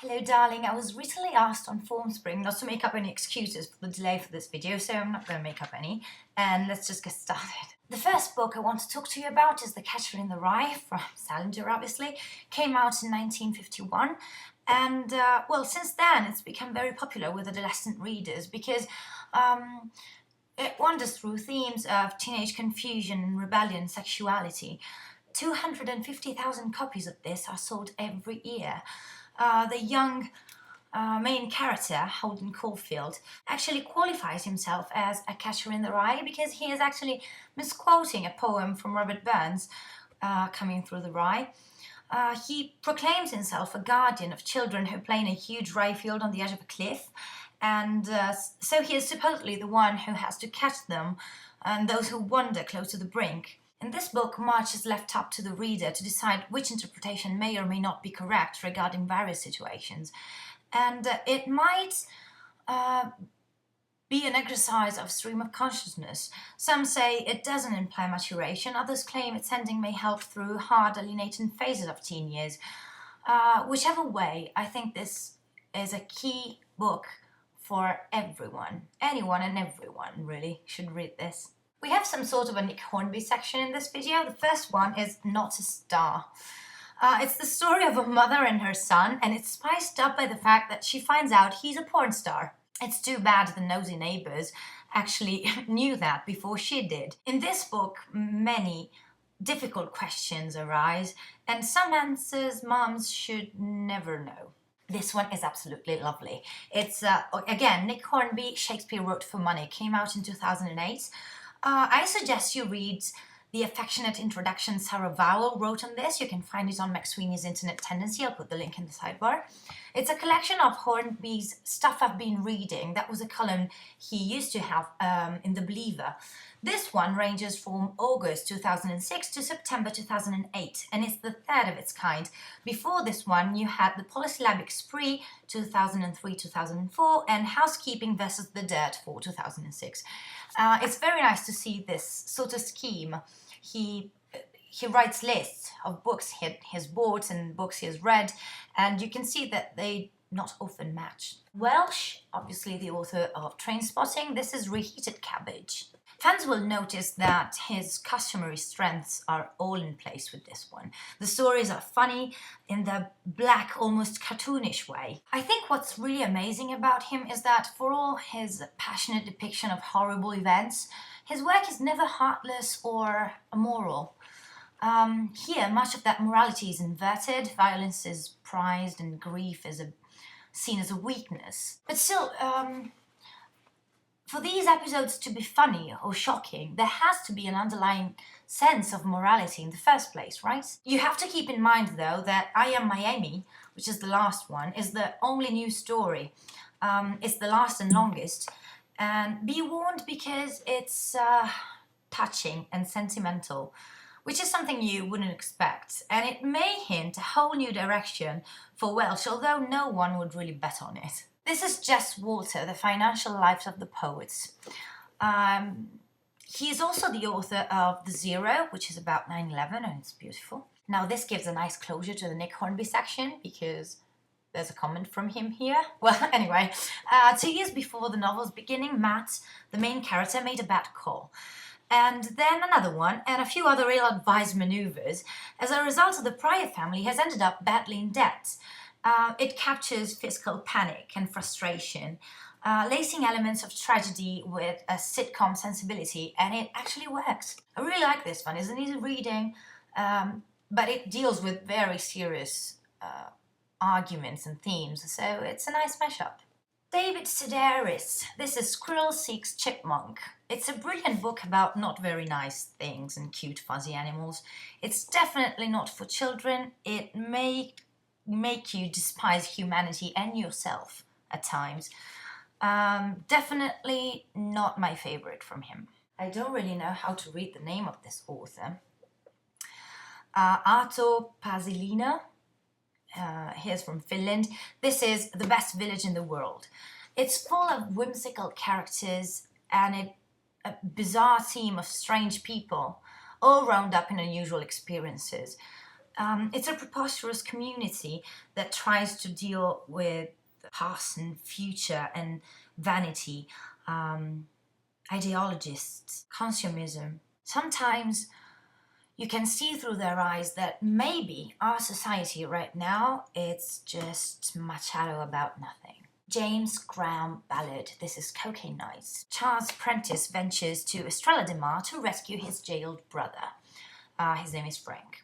Hello darling, I was recently asked on Formspring not to make up any excuses for the delay for this video, so I'm not going to make up any, and let's just get started. The first book I want to talk to you about is The Catcher in the Rye, from Salinger obviously. Came out in 1951, and well, since then it's become very popular with adolescent readers because it wanders through themes of teenage confusion, rebellion, sexuality. 250,000 copies of this are sold every year. The young main character, Holden Caulfield, actually qualifies himself as a catcher in the rye because he is actually misquoting a poem from Robert Burns, Coming Through the Rye. He proclaims himself a guardian of children who play in a huge rye field on the edge of a cliff, and so he is supposedly the one who has to catch them and those who wander close to the brink. In this book, much is left up to the reader to decide which interpretation may or may not be correct regarding various situations. And it might be an exercise of stream of consciousness. Some say it doesn't imply maturation, others claim its ending may help through hard, alienating phases of teen years. Whichever way, I think this is a key book for everyone. Anyone and everyone, really, should read this. We have some sort of a Nick Hornby section in this video. The first one is Not a Star. It's the story of a mother and her son, and it's spiced up by the fact that she finds out he's a porn star. It's too bad the nosy neighbors actually knew that before she did. In this book, many difficult questions arise, and some answers moms should never know. This one is absolutely lovely. It's, again, Nick Hornby, Shakespeare Wrote for Money, came out in 2008. I suggest you read the affectionate introduction Sarah Vowell wrote on this. You can find it on McSweeney's Internet Tendency. I'll put the link in the sidebar. It's a collection of Hornby's Stuff I've Been Reading. That was a column he used to have in The Believer. This one ranges from August 2006 to September 2008, and it's the third of its kind. Before this one, you had The Polysyllabic Spree, 2003-2004, and Housekeeping versus the Dirt for 2006. It's very nice to see this sort of scheme. He writes lists of books he's bought and books he has read, and you can see that they not often match. Welsh, obviously the author of Trainspotting, this is Reheated Cabbage. Fans will notice that his customary strengths are all in place with this one. The stories are funny in the black, almost cartoonish way. I think what's really amazing about him is that for all his passionate depiction of horrible events, his work is never heartless or immoral. Here, much of that morality is inverted, violence is prized, and grief is seen as a weakness. But still, for these episodes to be funny or shocking, there has to be an underlying sense of morality in the first place, right? You have to keep in mind, though, that I Am Miami, which is the last one, is the only new story. It's the last and longest. And be warned because it's touching and sentimental, which is something you wouldn't expect. And it may hint a whole new direction for Welsh, although no one would really bet on it. This is Jess Walter, The Financial Lives of the Poets. He is also the author of The Zero, which is about 9/11, and it's beautiful. Now this gives a nice closure to the Nick Hornby section, because there's a comment from him here. Well, anyway, 2 years before the novel's beginning, Matt, the main character, made a bad call. And then another one, and a few other ill-advised maneuvers. As a result, the Pryor family has ended up badly in debt. It captures fiscal panic and frustration, lacing elements of tragedy with a sitcom sensibility, and it actually works. I really like this one. It's an easy reading, but it deals with very serious arguments and themes, so it's a nice mashup. David Sedaris. This is Squirrel Seeks Chipmunk. It's a brilliant book about not very nice things and cute fuzzy animals. It's definitely not for children. It may make you despise humanity and yourself at times. Definitely not my favorite from him. I don't really know how to read the name of this author. Arto Paasilinna. Here's from Finland. This is The Best Village in the World. It's full of whimsical characters and a bizarre team of strange people, all round up in unusual experiences. It's a preposterous community that tries to deal with past and future and vanity, ideologists, consumerism. Sometimes you can see through their eyes that maybe our society right now, it's just Machado about nothing. James Graham Ballard, this is Cocaine Nights. Charles Prentice ventures to Estrella de Mar to rescue his jailed brother. His name is Frank.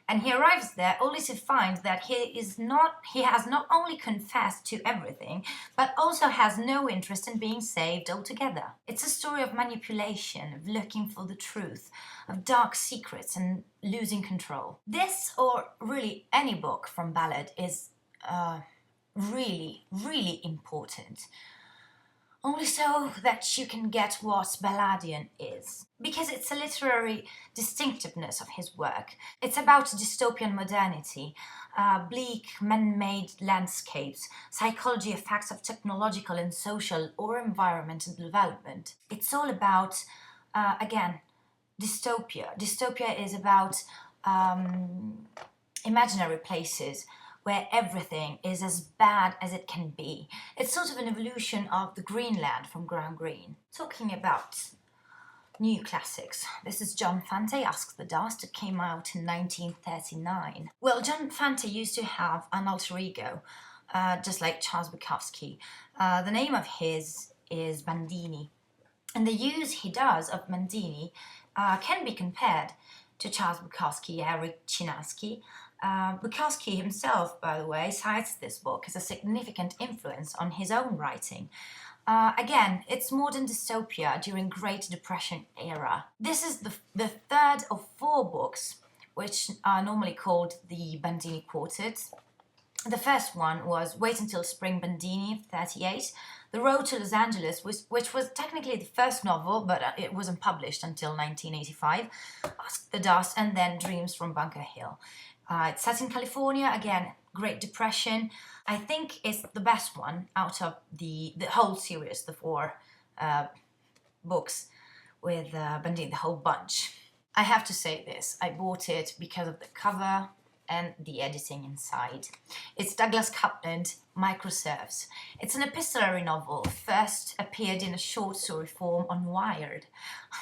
And he arrives there only to find that he has not only confessed to everything, but also has no interest in being saved altogether. It's a story of manipulation, of looking for the truth, of dark secrets and losing control. This, or really any book from Ballard, is really, really important. Only so that you can get what Ballardian is. Because it's a literary distinctiveness of his work. It's about dystopian modernity, bleak man-made landscapes, psychology effects of technological and social or environmental development. It's all about, again, dystopia. Dystopia is about imaginary places where everything is as bad as it can be. It's sort of an evolution of the Greenland from Graham Greene. Talking about new classics, this is John Fante, Ask the Dust. It came out in 1939. Well, John Fante used to have an alter ego, just like Charles Bukowski. The name of his is Bandini. And the use he does of Bandini can be compared to Charles Bukowski, Eric Chinaski. Bukowski himself, by the way, cites this book as a significant influence on his own writing. Again, it's modern dystopia during Great Depression era. This is the third of 4 books, which are normally called the Bandini Quartets. The first one was Wait Until Spring Bandini of 1938, The Road to Los Angeles, which was technically the first novel, but it wasn't published until 1985, Ask the Dust, and then Dreams from Bunker Hill. It's set in California, again, Great Depression. I think it's the best one out of the whole series, the 4 books with Bandini, the whole bunch. I have to say this, I bought it because of the cover and the editing inside. It's Douglas Coupland, Microserfs. It's an epistolary novel, first appeared in a short story form on Wired,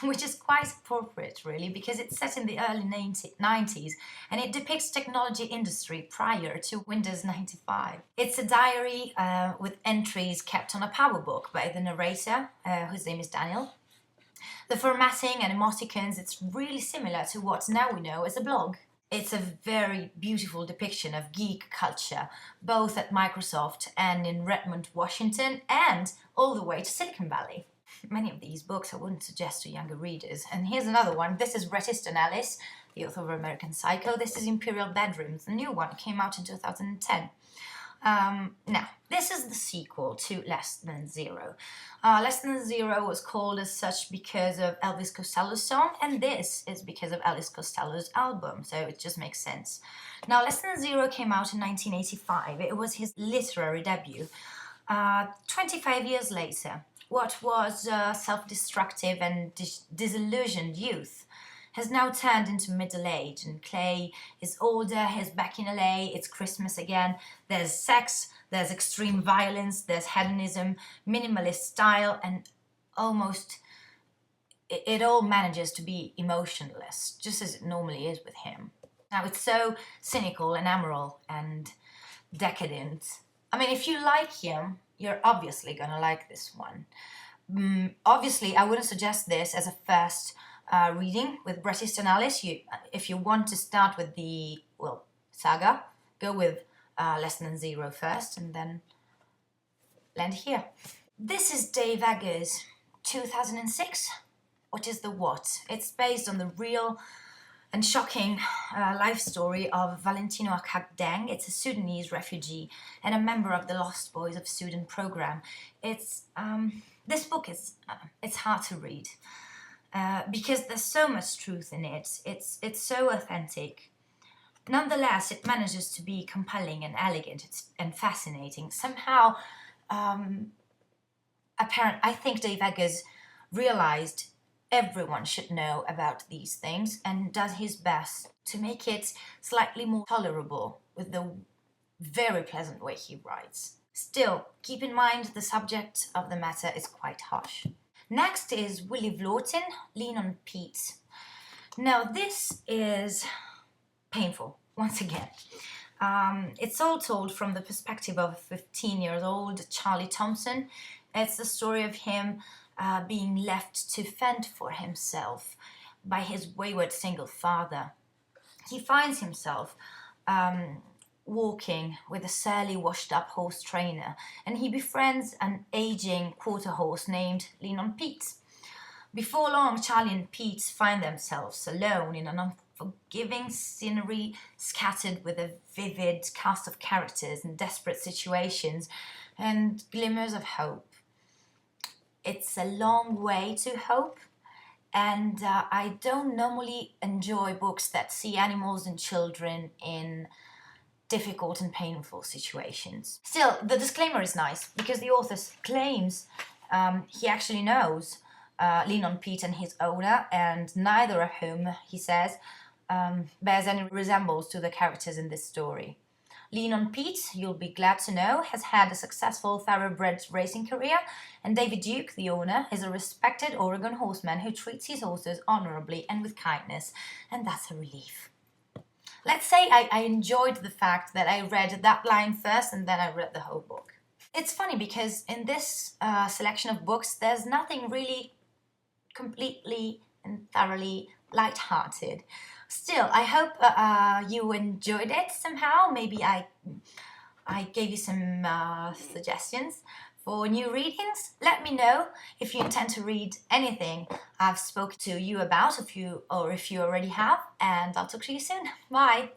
which is quite appropriate really because it's set in the early 90s and it depicts technology industry prior to Windows 95. It's a diary with entries kept on a power book by the narrator, whose name is Daniel. The formatting and emoticons, it's really similar to what now we know as a blog. It's a very beautiful depiction of geek culture, both at Microsoft and in Redmond, Washington, and all the way to Silicon Valley. Many of these books I wouldn't suggest to younger readers. And here's another one. This is Bret Easton Ellis, the author of American Psycho. This is Imperial Bedrooms, the new one. It came out in 2010. Now, this is the sequel to Less Than Zero. Less Than Zero was called as such because of Elvis Costello's song, and this is because of Elvis Costello's album, so it just makes sense. Now, Less Than Zero came out in 1985. It was his literary debut. 25 years later, what was self-destructive and disillusioned youth has now turned into middle age, and Clay is older, he's back in LA, it's Christmas again, there's sex, there's extreme violence, there's hedonism, minimalist style, and almost it all manages to be emotionless, just as it normally is with him. Now it's so cynical and amoral and decadent. I mean, if you like him, you're obviously gonna like this one. Obviously, I wouldn't suggest this as a first reading with Bret Easton Ellis. If you want to start with the, saga, go with Less Than Zero first and then land here. This is Dave Eggers' 2006, What is the What? It's based on the real and shocking life story of Valentino Akagdeng. It's a Sudanese refugee and a member of the Lost Boys of Sudan program. It's this book is it's hard to read. Because there's so much truth in it. It's so authentic. Nonetheless, it manages to be compelling and elegant and fascinating. Somehow, I think Dave Eggers realized everyone should know about these things and does his best to make it slightly more tolerable with the very pleasant way he writes. Still, keep in mind the subject of the matter is quite harsh. Next is Willy Vlautin, Lien on Pete. Now this is painful, once again. It's all told from the perspective of a 15-year-old Charlie Thompson. It's the story of him being left to fend for himself by his wayward single father. He finds himself walking with a surly, washed-up horse trainer, and he befriends an aging quarter horse named Lien on Pete. Before long, Charlie and Pete find themselves alone in an unforgiving scenery scattered with a vivid cast of characters in desperate situations and glimmers of hope. It's a long way to hope, and I don't normally enjoy books that see animals and children in difficult and painful situations. Still, the disclaimer is nice because the author claims he actually knows Lien on Pete and his owner, and neither of whom, he says, bears any resemblance to the characters in this story. Lien on Pete, you'll be glad to know, has had a successful thoroughbred racing career, and David Duke, the owner, is a respected Oregon horseman who treats his horses honorably and with kindness, and that's a relief. Let's say I enjoyed the fact that I read that line first and then I read the whole book. It's funny because in this selection of books, there's nothing really completely and thoroughly light-hearted. Still, I hope you enjoyed it somehow. Maybe I gave you some suggestions for new readings. Let me know if you intend to read anything I've spoken to you about, if you already have, and I'll talk to you soon. Bye!